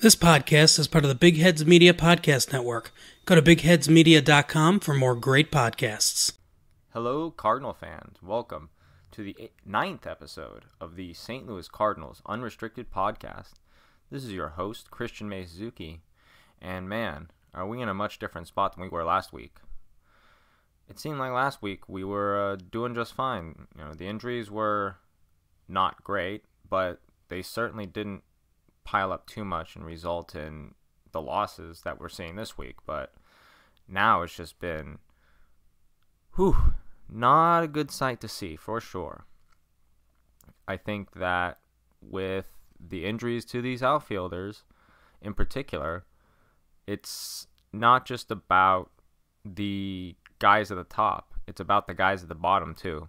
This podcast is part of the Big Heads Media Podcast Network. Go to bigheadsmedia.com for more great podcasts. Hello, Cardinal fans. Welcome to the 9th episode of the St. Louis Cardinals Unrestricted podcast. This is your host, Christian May Suzuki. And man, are we in a much different spot than we were last week. It seemed like last week we were doing just fine. The injuries were not great, but they certainly didn't pile up too much and result in the losses that we're seeing this week. But now it's just been not a good sight to see for sure. I think that with the injuries to these outfielders in particular, it's not just about the guys at the top, it's about the guys at the bottom too.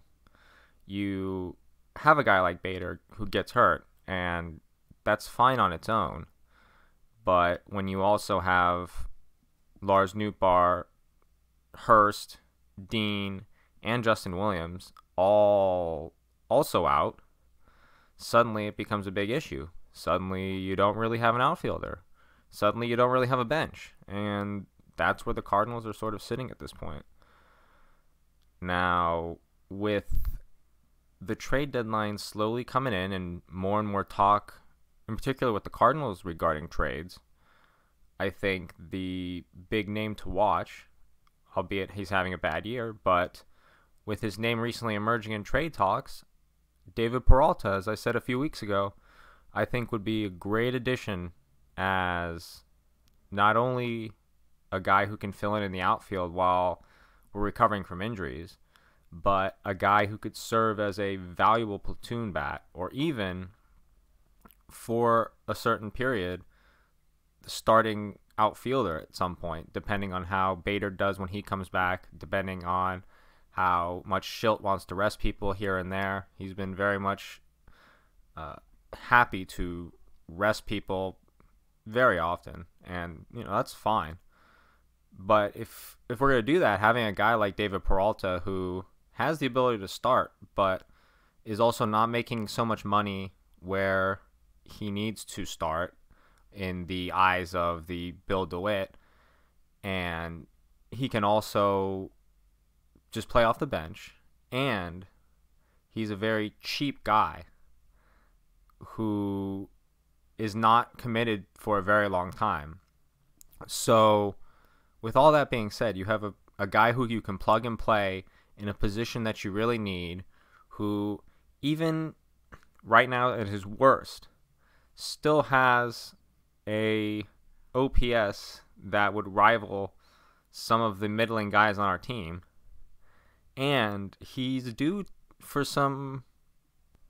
You have a guy like Bader who gets hurt, and that's fine on its own. But when you also have Lars Nootbaar, Hurst, Dean, and Justin Williams all also out, suddenly it becomes a big issue. Suddenly you don't really have an outfielder. Suddenly you don't really have a bench. And that's where the Cardinals are sort of sitting at this point. Now, with the trade deadline slowly coming in and more talk, in particular with the Cardinals regarding trades, I think the big name to watch, albeit he's having a bad year, but with his name recently emerging in trade talks, David Peralta, as I said a few weeks ago, I think would be a great addition as not only a guy who can fill in the outfield while we're recovering from injuries, but a guy who could serve as a valuable platoon bat, or even for a certain period, the starting outfielder at some point, depending on how Bader does when he comes back, depending on how much Schilt wants to rest people here and there. He's been very much happy to rest people very often, and that's fine. But if we're going to do that, having a guy like David Peralta who has the ability to start, but is also not making so much money where he needs to start in the eyes of the Bill DeWitt, and he can also just play off the bench, and he's a very cheap guy who is not committed for a very long time. So with all that being said, you have a guy who you can plug and play in a position that you really need, who even right now at his worst still has a OPS that would rival some of the middling guys on our team. And he's due for some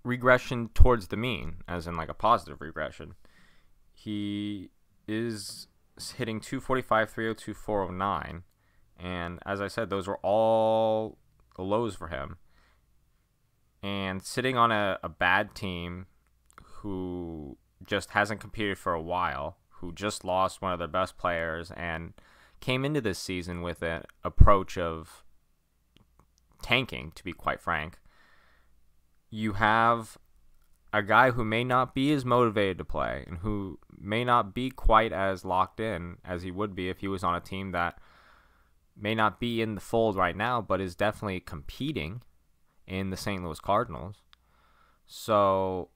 regression towards the mean, as in like a positive regression. He is hitting 245, 302, 409. And as I said, those were all the lows for him. And sitting on a bad team who just hasn't competed for a while, who just lost one of their best players and came into this season with an approach of tanking, to be quite frank, you have a guy who may not be as motivated to play and who may not be quite as locked in as he would be if he was on a team that may not be in the fold right now, but is definitely competing in the St. Louis Cardinals. So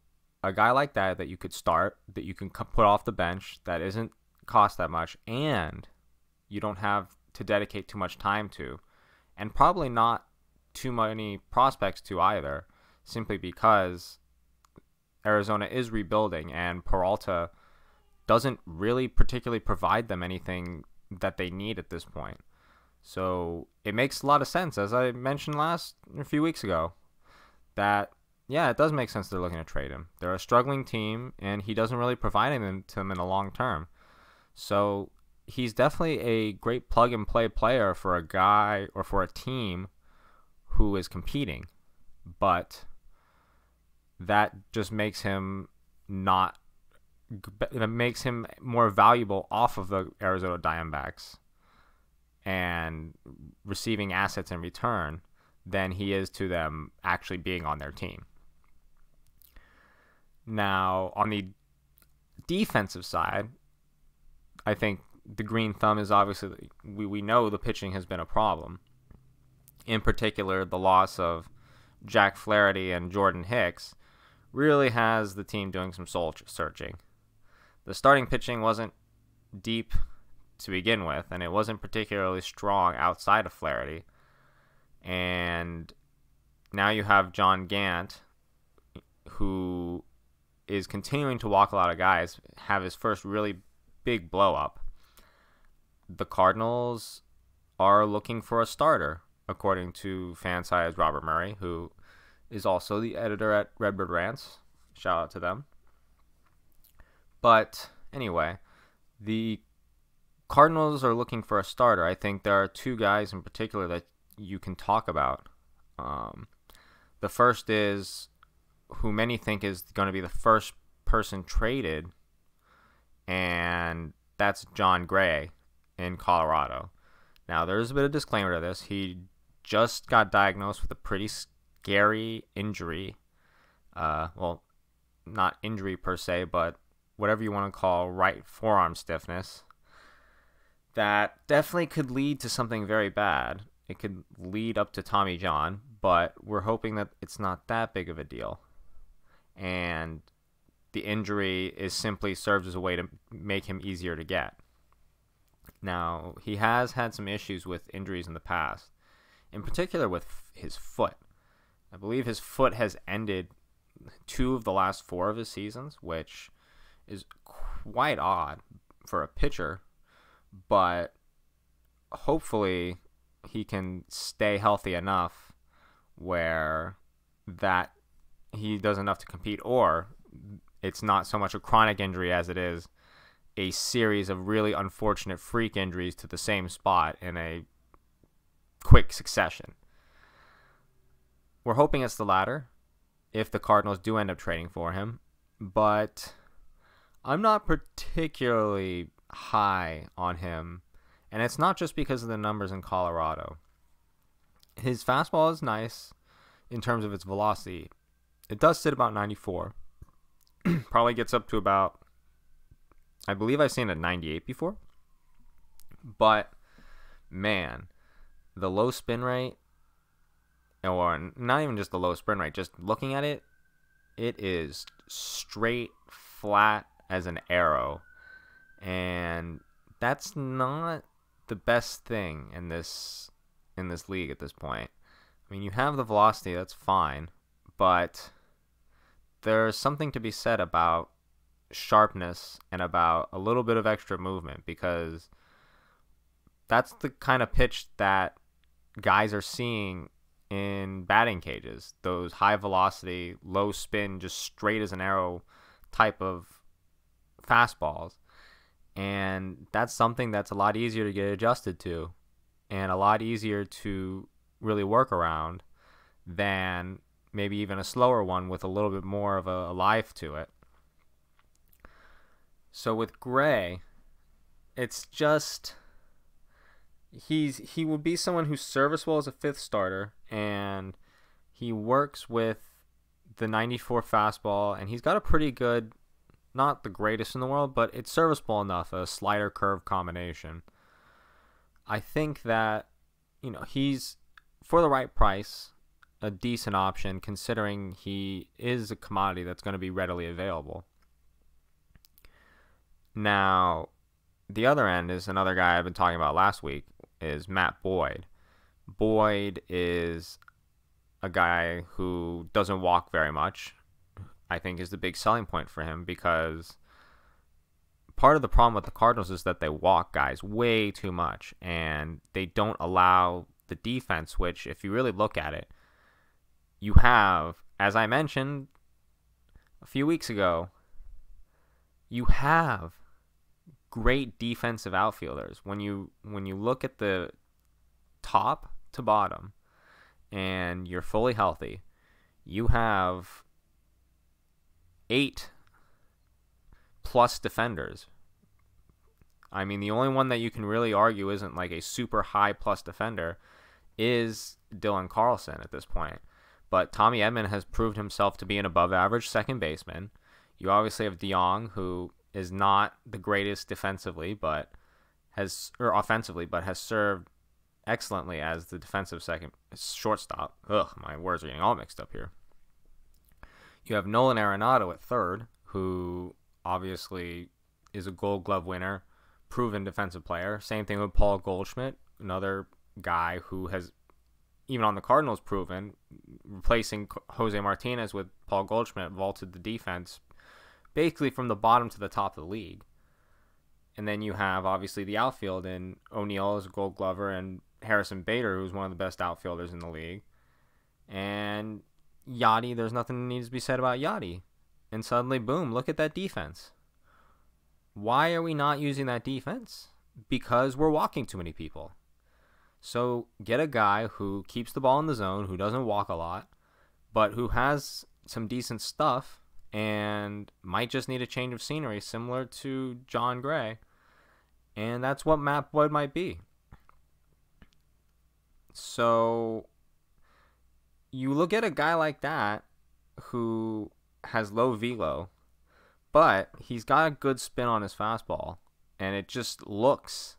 a guy like that you could start, that you can put off the bench, that isn't cost that much, and you don't have to dedicate too much time to, and probably not too many prospects to either, simply because Arizona is rebuilding and Peralta doesn't really particularly provide them anything that they need at this point. So it makes a lot of sense, as I mentioned a few weeks ago, that yeah, it does make sense they're looking to trade him. They're a struggling team, and he doesn't really provide anything to them in the long term. So he's definitely a great plug-and-play player for a guy or for a team who is competing. But that just makes him more valuable off of the Arizona Diamondbacks and receiving assets in return than he is to them actually being on their team. Now, on the defensive side, I think the green thumb is obviously, we know the pitching has been a problem. In particular, the loss of Jack Flaherty and Jordan Hicks really has the team doing some soul searching. The starting pitching wasn't deep to begin with, and it wasn't particularly strong outside of Flaherty. And now you have John Gant, who is continuing to walk a lot of guys, have his first really big blow up. The Cardinals are looking for a starter, according to Fanside's Robert Murray, who is also the editor at Redbird Rants. Shout out to them. But anyway, the Cardinals are looking for a starter. I think there are two guys in particular that you can talk about. The first is who many think is going to be the first person traded, and that's John Gray in Colorado. Now, there's a bit of disclaimer to this. He just got diagnosed with a pretty scary injury. Well, not injury per se, but whatever you want to call right forearm stiffness. That definitely could lead to something very bad. It could lead up to Tommy John, but we're hoping that it's not that big of a deal. And the injury is simply serves as a way to make him easier to get. Now, he has had some issues with injuries in the past, in particular with his foot. I believe his foot has ended 2 of the last 4 of his seasons, which is quite odd for a pitcher, but hopefully he can stay healthy enough where that he does enough to compete, or it's not so much a chronic injury as it is a series of really unfortunate freak injuries to the same spot in a quick succession. We're hoping it's the latter if the Cardinals do end up trading for him, but I'm not particularly high on him, and it's not just because of the numbers in Colorado. His fastball is nice in terms of its velocity. It does sit about 94. Probably gets up to about, I believe I've seen it at 98 before. But, man, the low spin rate, or not even just the low spin rate, just looking at it, it is straight, flat as an arrow. And that's not the best thing in this league at this point. I mean, you have the velocity, that's fine, but there's something to be said about sharpness and about a little bit of extra movement, because that's the kind of pitch that guys are seeing in batting cages. Those high velocity, low spin, just straight as an arrow type of fastballs. And that's something that's a lot easier to get adjusted to and a lot easier to really work around than maybe even a slower one with a little bit more of a life to it. So with Gray, it's just he would be someone who's serviceable as a 5th starter, and he works with the 94 fastball, and he's got a pretty good, not the greatest in the world, but it's serviceable enough, a slider curve combination. I think that, he's, for the right price, a decent option, considering he is a commodity that's going to be readily available. Now, the other end is another guy I've been talking about last week, is Matt Boyd. Boyd is a guy who doesn't walk very much. I think is the big selling point for him, because part of the problem with the Cardinals is that they walk guys way too much, and they don't allow the defense, which, if you really look at it, you have, as I mentioned a few weeks ago, you have great defensive outfielders. When you look at the top to bottom and you're fully healthy, you have 8+ defenders. I mean, the only one that you can really argue isn't like a super high plus defender is Dylan Carlson at this point. But Tommy Edman has proved himself to be an above average second baseman. You obviously have DeYoung, who is not the greatest offensively, but has served excellently as the defensive second shortstop. Ugh, my words are getting all mixed up here. You have Nolan Arenado at third, who obviously is a Gold Glove winner, proven defensive player. Same thing with Paul Goldschmidt, another guy who has, even on the Cardinals, proven, replacing Jose Martinez with Paul Goldschmidt, vaulted the defense basically from the bottom to the top of the league. And then you have, obviously, the outfield in O'Neill as a Gold Glover and Harrison Bader, who's one of the best outfielders in the league. And Yachty, there's nothing that needs to be said about Yachty. And suddenly, boom, look at that defense. Why are we not using that defense? Because we're walking too many people. So get a guy who keeps the ball in the zone, who doesn't walk a lot, but who has some decent stuff and might just need a change of scenery, similar to John Gray. And that's what Matt Boyd might be. So you look at a guy like that who has low velo, but he's got a good spin on his fastball, and it just looks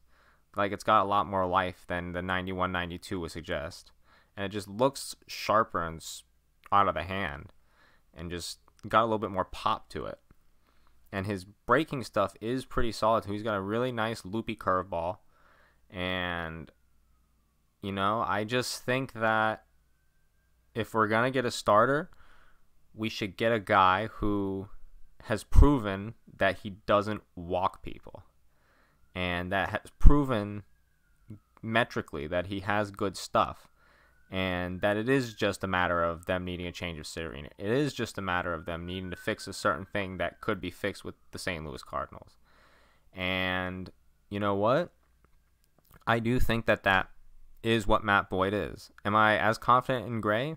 like it's got a lot more life than the 91-92 would suggest. And it just looks sharper and out of the hand, and just got a little bit more pop to it. And his breaking stuff is pretty solid too. He's got a really nice loopy curveball. And, I just think that if we're going to get a starter, we should get a guy who has proven that he doesn't walk people. And that has proven metrically that he has good stuff. And that it is just a matter of them needing a change of scenery. It is just a matter of them needing to fix a certain thing that could be fixed with the St. Louis Cardinals. And you know what? I do think that is what Matt Boyd is. Am I as confident in Gray?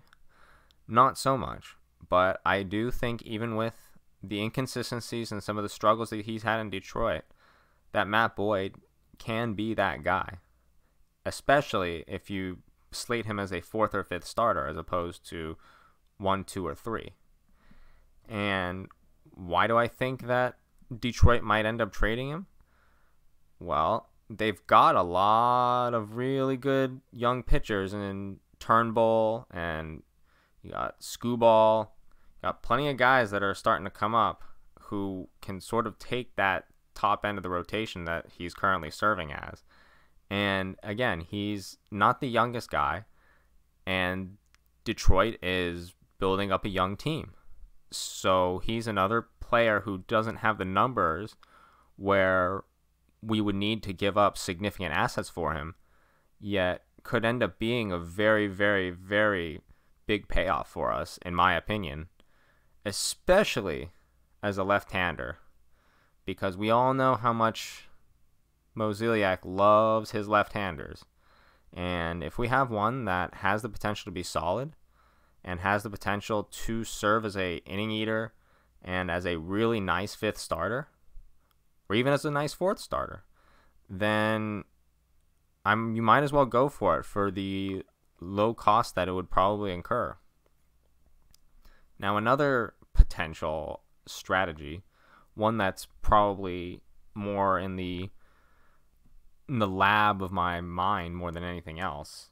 Not so much. But I do think even with the inconsistencies and some of the struggles that he's had in Detroit, that Matt Boyd can be that guy. Especially if you slate him as a fourth or fifth starter as opposed to 1, 2, or 3. And why do I think that Detroit might end up trading him? Well, they've got a lot of really good young pitchers in Turnbull, and you got Skubal. You got plenty of guys that are starting to come up who can sort of take that top end of the rotation that he's currently serving as. And again, he's not the youngest guy, and Detroit is building up a young team. So he's another player who doesn't have the numbers where we would need to give up significant assets for him, yet could end up being a very, very, very big payoff for us, in my opinion, especially as a left-hander, because we all know how much Mozeliak loves his left-handers. And if we have one that has the potential to be solid and has the potential to serve as a inning eater and as a really nice fifth starter, or even as a nice fourth starter, then you might as well go for it for the low cost that it would probably incur. Now, another potential strategy, one that's probably more in the lab of my mind more than anything else.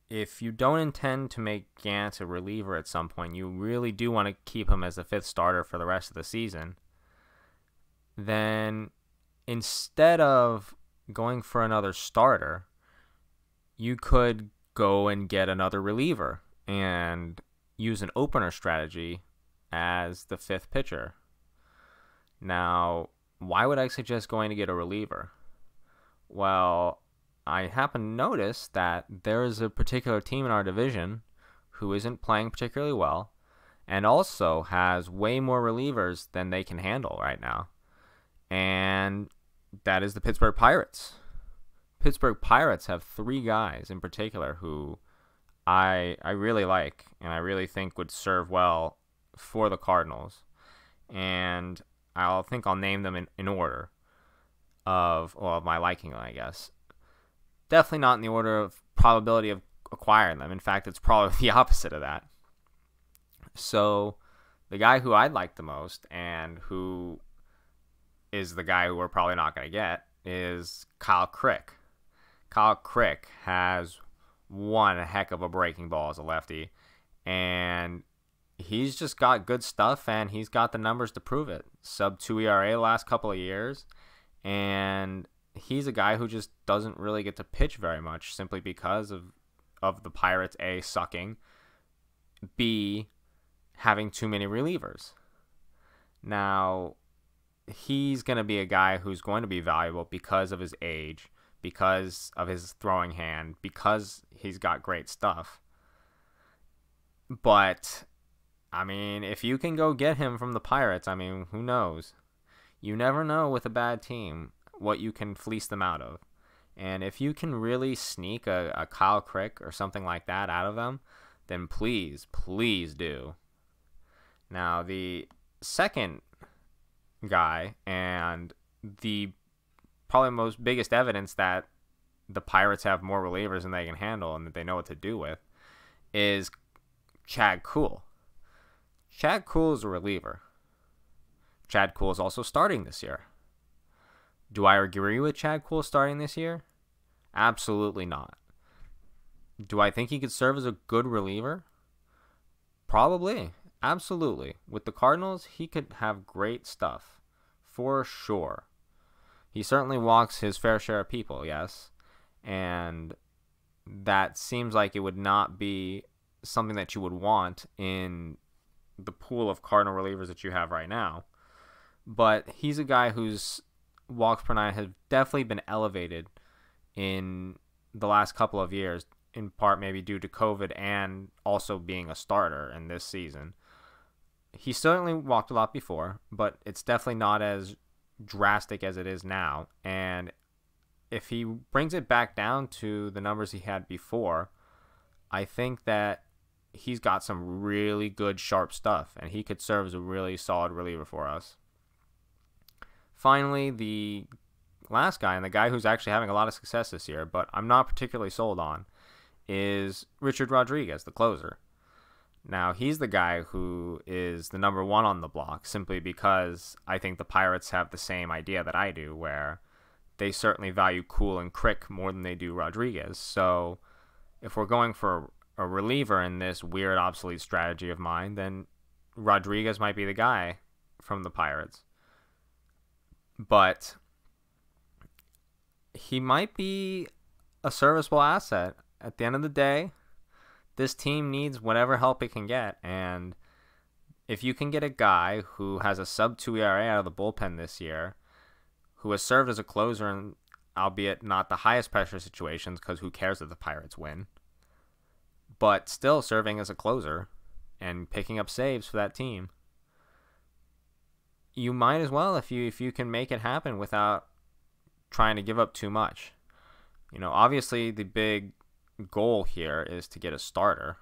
If you don't intend to make Gant a reliever at some point, you really do want to keep him as a fifth starter for the rest of the season, then instead of going for another starter, you could go and get another reliever and use an opener strategy as the fifth pitcher. Now, why would I suggest going to get a reliever? Well, I happen to notice that there is a particular team in our division who isn't playing particularly well and also has way more relievers than they can handle right now. And that is the Pittsburgh Pirates. Pittsburgh Pirates have 3 guys in particular who I really like and I really think would serve well for the Cardinals. And I'll name them in order of my liking, I guess. Definitely not in the order of probability of acquiring them. In fact, it's probably the opposite of that. So The guy who I'd like the most, and who is the guy who we're probably not going to get, is Kyle Crick. Kyle Crick has one heck of a breaking ball as a lefty, and he's just got good stuff, and he's got the numbers to prove it. Sub 2 ERA the last couple of years, and he's a guy who just doesn't really get to pitch very much simply because of the Pirates, A, sucking, B, having too many relievers. Now, he's going to be a guy who's going to be valuable because of his age, because of his throwing hand, because he's got great stuff. But, I mean, if you can go get him from the Pirates, I mean, who knows? You never know with a bad team what you can fleece them out of. And if you can really sneak a Kyle Crick or something like that out of them, then please, please do. Now, the second guy, and the probably most biggest evidence that the Pirates have more relievers than they can handle and that they know what to do with, is Chad Kuhl. Chad Kuhl is a reliever. Chad Kuhl is also starting this year. Do I agree with Chad Kuhl starting this year? Absolutely not. Do I think he could serve as a good reliever? Probably. Absolutely. With the Cardinals, he could have great stuff. For sure. He certainly walks his fair share of people, yes. And that seems like it would not be something that you would want in the pool of Cardinal relievers that you have right now. But he's a guy whose walks per nine has definitely been elevated in the last couple of years, in part maybe due to COVID and also being a starter in this season. He certainly walked a lot before, but it's definitely not as drastic as it is now. And if he brings it back down to the numbers he had before, I think that he's got some really good, sharp stuff, and he could serve as a really solid reliever for us. Finally, the last guy, and the guy who's actually having a lot of success this year, but I'm not particularly sold on, is Richard Rodriguez, the closer. Now, he's the guy who is the number one on the block, simply because I think the Pirates have the same idea that I do, where they certainly value Kuhl and Crick more than they do Rodriguez. So if we're going for a reliever in this weird, obsolete strategy of mine, then Rodriguez might be the guy from the Pirates. But he might be a serviceable asset. At the end of the day, this team needs whatever help it can get, and if you can get a guy who has a sub 2 ERA out of the bullpen this year, who has served as a closer in, albeit not the highest pressure situations, because who cares if the Pirates win, but still serving as a closer and picking up saves for that team, you might as well, if you can make it happen without trying to give up too much. You know, obviously the big goal here is to get a starter,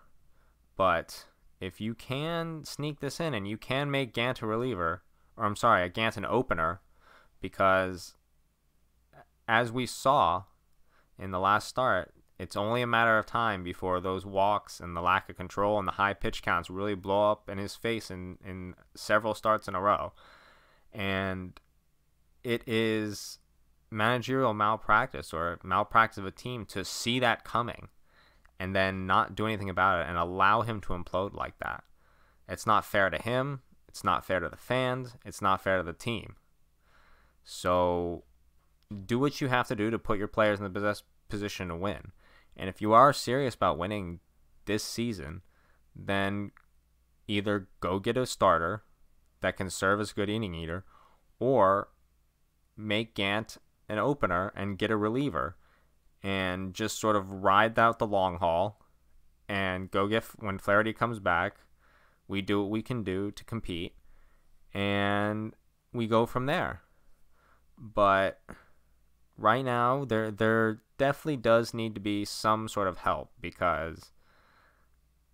but if you can sneak this in and you can make Gant a reliever, or I'm sorry, a Gant an opener, because as we saw in the last start, it's only a matter of time before those walks and the lack of control and the high pitch counts really blow up in his face in several starts in a row. And it is managerial malpractice or malpractice of a team to see that coming and then not do anything about it and allow him to implode like that. It's not fair to him. It's not fair to the fans. It's not fair to the team. So do what you have to do to put your players in the best position to win. And if you are serious about winning this season, then either go get a starter that can serve as a good inning eater, or make Gant an opener and get a reliever and just sort of ride out the long haul and go get, when Flaherty comes back, we do what we can do to compete and we go from there. But right now there definitely does need to be some sort of help, because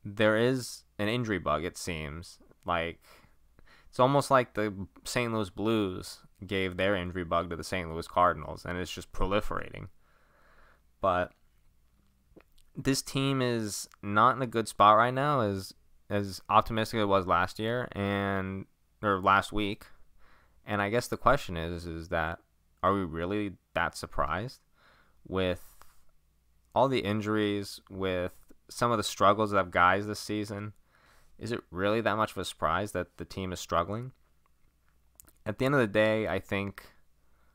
there is an injury bug, it seems. Like, it's almost like the St. Louis Blues gave their injury bug to the St. Louis Cardinals, and it's just proliferating. But this team is not in a good spot right now, as as optimistic as it was last year or last week. And I guess the question is that, are we really that surprised with all the injuries, with some of the struggles of guys this season? Is it really that much of a surprise that the team is struggling? At the end of the day, I think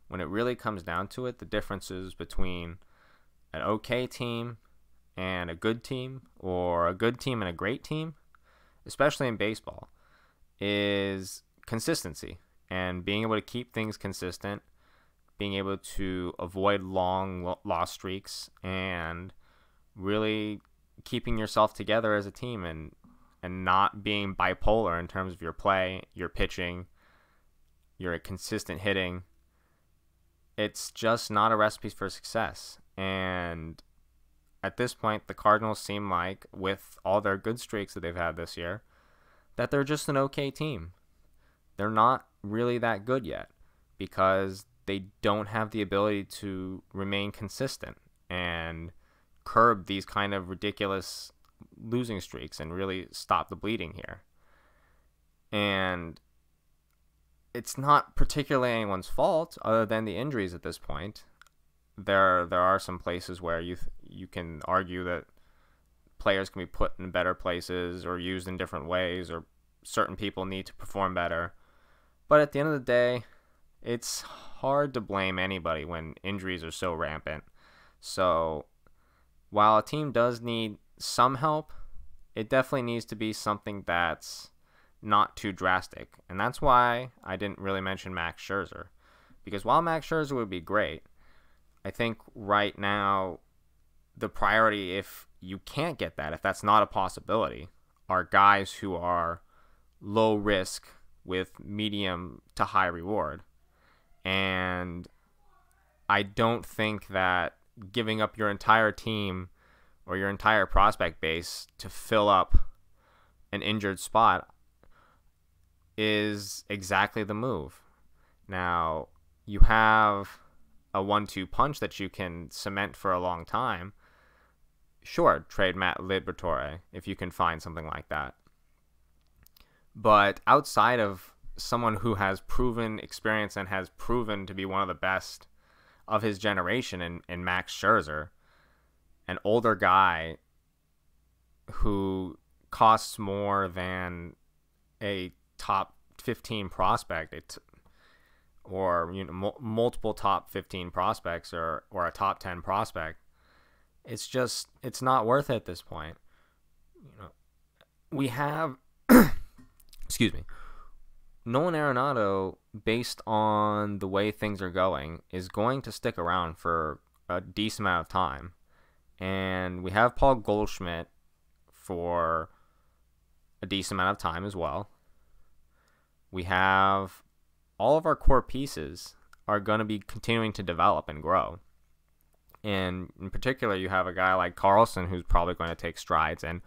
when it really comes down to it, the differences between an okay team and a good team, or a good team and a great team, especially in baseball, is consistency and being able to keep things consistent, being able to avoid long loss streaks, and really keeping yourself together as a team, and not being bipolar in terms of your play, your pitching, your consistent hitting. It's just not a recipe for success. And at this point, the Cardinals seem like, with all their good streaks that they've had this year, that they're just an okay team. They're not really that good yet because they don't have the ability to remain consistent and curb these kind of ridiculous losing streaks and really stop the bleeding here. And it's not particularly anyone's fault other than the injuries at this point. There are some places where you can argue that players can be put in better places or used in different ways, or certain people need to perform better. But at the end of the day, it's hard to blame anybody when injuries are so rampant. So while a team does need some help, it definitely needs to be something that's not too drastic. And that's why I didn't really mention Max Scherzer. Because while Max Scherzer would be great, I think right now the priority, if you can't get that, if that's not a possibility, are guys who are low risk with medium to high reward. And I don't think that giving up your entire team or your entire prospect base to fill up an injured spot is exactly the move. Now, you have a 1-2 punch that you can cement for a long time. Sure, trade Matt Liberatore if you can find something like that. But outside of someone who has proven experience and has proven to be one of the best of his generation in Max Scherzer, an older guy who costs more than a top 15 prospect, or multiple top 15 prospects, or a top 10 prospect, it's not worth it at this point. We have excuse me, Nolan Arenado, based on the way things are going, is going to stick around for a decent amount of time. And we have Paul Goldschmidt for a decent amount of time as well. We have all of our core pieces are going to be continuing to develop and grow. And in particular, you have a guy like Carlson who's probably going to take strides, and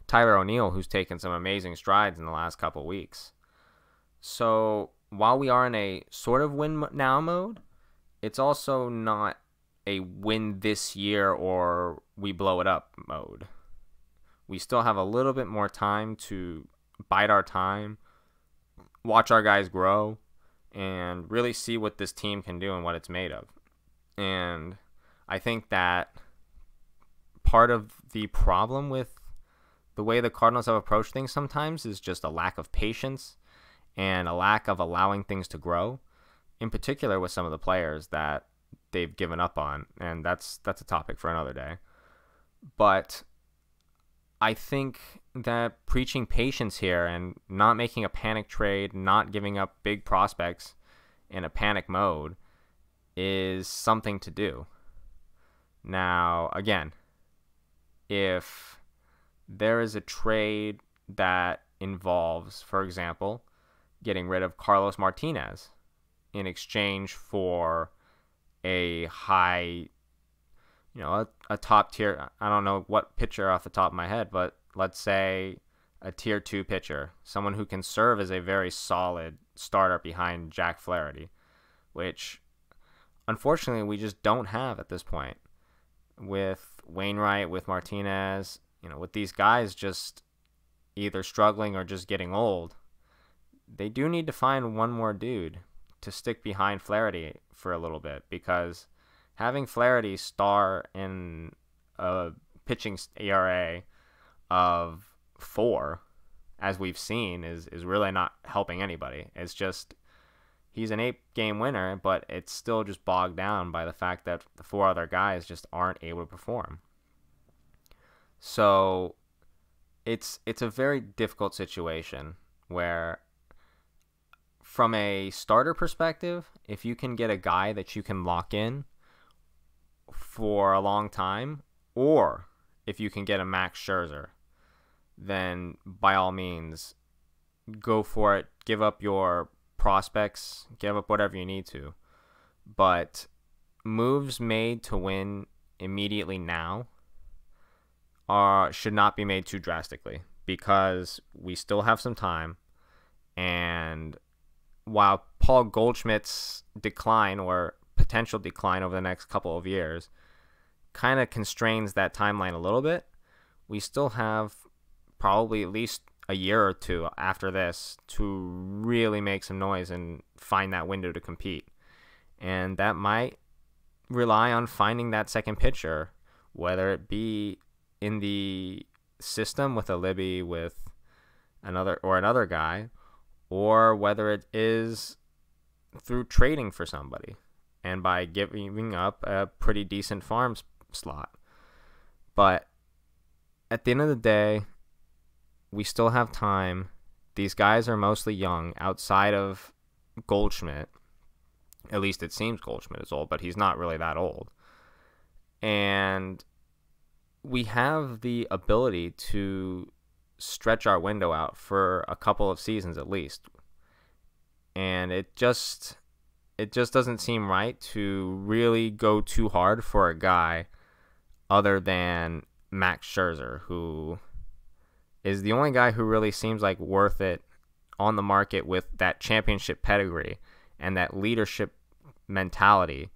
Tyler O'Neill, who's taken some amazing strides in the last couple weeks. So while we are in a sort of win now mode, it's also not a win this year or we blow it up mode. We still have a little bit more time to bide our time, watch our guys grow, and really see what this team can do and what it's made of. And I think that part of the problem with the way the Cardinals have approached things sometimes is just a lack of patience and a lack of allowing things to grow, in particular with some of the players that they've given up on, and that's a topic for another day. But I think that preaching patience here and not making a panic trade, not giving up big prospects in a panic mode is something to do. Now, again, if there is a trade that involves, for example, getting rid of Carlos Martinez in exchange for a high, a top tier, I don't know what pitcher off the top of my head, but let's say a tier 2 pitcher, someone who can serve as a very solid starter behind Jack Flaherty, which unfortunately we just don't have at this point. With Wainwright, with Martinez, with these guys just either struggling or just getting old, they do need to find one more dude to stick behind Flaherty for a little bit, because having Flaherty star in a pitching ERA of 4, as we've seen, is really not helping anybody. It's just, he's an 8-game winner, but it's still just bogged down by the fact that the 4 other guys just aren't able to perform. So it's a very difficult situation where, from a starter perspective, if you can get a guy that you can lock in for a long time, or if you can get a Max Scherzer, then by all means, go for it. Give up your prospects, give up whatever you need to. But moves made to win immediately now should not be made too drastically, because we still have some time. And while Paul Goldschmidt's decline, or potential decline over the next couple of years, kind of constrains that timeline a little bit, we still have probably at least a year or 2 after this to really make some noise and find that window to compete. And that might rely on finding that second pitcher, whether it be in the system with a Libby, with another guy, or whether it is through trading for somebody and by giving up a pretty decent farm slot. But at the end of the day, we still have time. These guys are mostly young, outside of Goldschmidt. At least it seems Goldschmidt is old, but he's not really that old. And we have the ability to stretch our window out for a couple of seasons at least. And it just doesn't seem right to really go too hard for a guy other than Max Scherzer, who is the only guy who really seems like worth it on the market, with that championship pedigree and that leadership mentality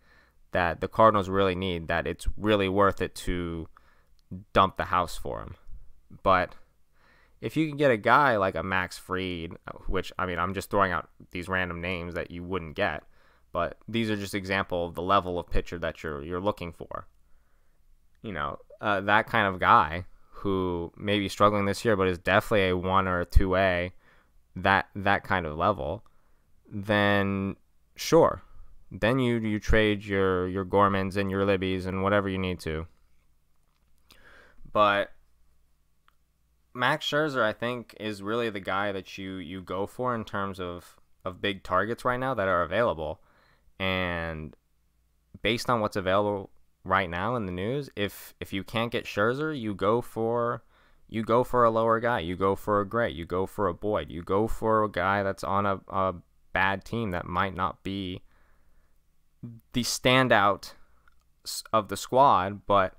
that the Cardinals really need, that it's really worth it to dump the house for him. But if you can get a guy like a Max Fried, which, I mean, I'm just throwing out these random names that you wouldn't get, but these are just example of the level of pitcher that you're looking for. That kind of guy who may be struggling this year, but is definitely a 1 or a 2A, that kind of level, then sure. Then you trade your Gormans and your Libbies and whatever you need to. But Max Scherzer, I think, is really the guy that you go for in terms of big targets right now that are available. And based on what's available right now in the news, if you can't get Scherzer, you go for a lower guy. You go for a Gray. You go for a Boyd. You go for a guy that's on a bad team that might not be the standout of the squad, but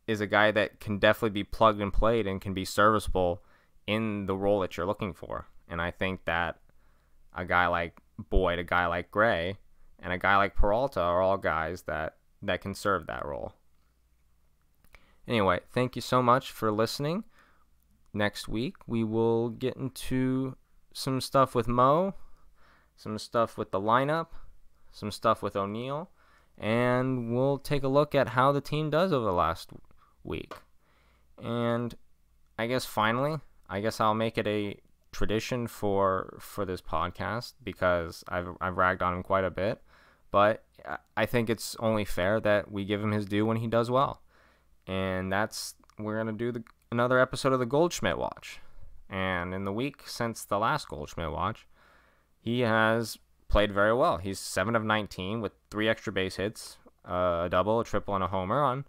is a guy that can definitely be plugged and played and can be serviceable in the role that you're looking for. And I think that a guy like Boyd, a guy like Gray, and a guy like Peralta are all guys that can serve that role. Anyway, thank you so much for listening. Next week, we will get into some stuff with Mo, some stuff with the lineup, some stuff with O'Neill, and we'll take a look at how the team does over the last week. And I guess finally, I'll make it a tradition for this podcast, because I've ragged on him quite a bit, but I think it's only fair that we give him his due when he does well. And we're going to do another episode of the Goldschmidt Watch. And in the week since the last Goldschmidt Watch, he has played very well. He's 7 of 19 with 3 extra base hits, a double, a triple, and a home run.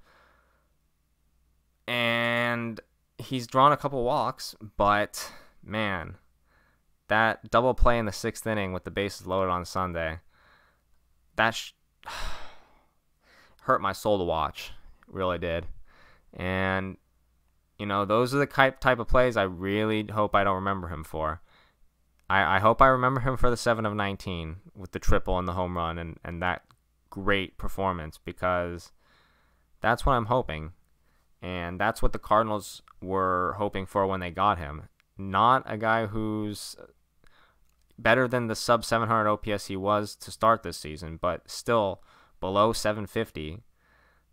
And he's drawn a couple walks, but man, that double play in the 6th inning with the bases loaded on Sunday, that hurt my soul to watch. It really did. And, those are the type of plays I really hope I don't remember him for. I hope I remember him for the 7 of 19 with the triple and the home run and that great performance, because that's what I'm hoping. And that's what the Cardinals were hoping for when they got him. Not a guy who's better than the sub 700 OPS he was to start this season, but still below 750.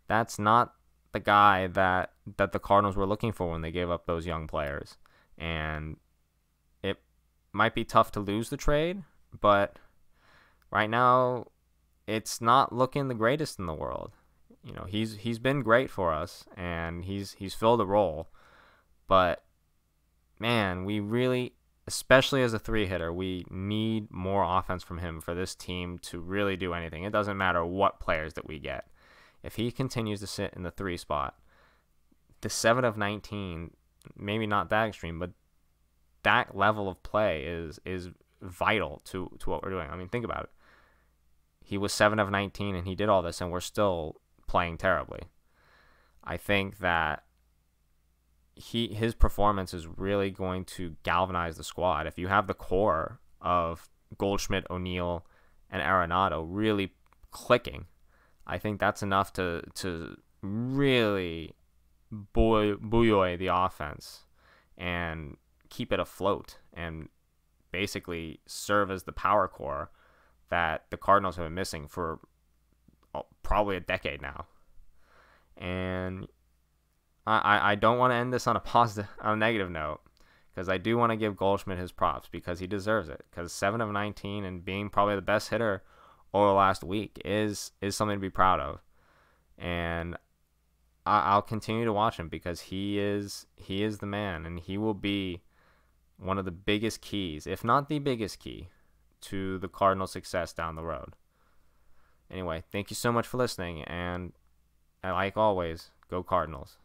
That's not the guy that the Cardinals were looking for when they gave up those young players. And it might be tough to lose the trade, but right now it's not looking the greatest in the world. You know, he's been great for us, and he's filled a role, but man, we really, especially as a 3-hitter, we need more offense from him for this team to really do anything. It doesn't matter what players that we get. If he continues to sit in the 3 spot, the 7 of 19, maybe not that extreme, but that level of play is vital to what we're doing. I mean, think about it. He was 7 of 19 and he did all this, and we're still playing terribly. I think that his performance is really going to galvanize the squad. If you have the core of Goldschmidt, O'Neill, and Arenado really clicking, I think that's enough to really buoy the offense and keep it afloat and basically serve as the power core that the Cardinals have been missing for probably a decade now. And I don't want to end this on a negative note, because I do want to give Goldschmidt his props because he deserves it. Because 7 of 19 and being probably the best hitter over the last week is something to be proud of. And I'll continue to watch him because he is the man, and he will be one of the biggest keys, if not the biggest key, to the Cardinals' success down the road. Anyway, thank you so much for listening, and like always, go Cardinals.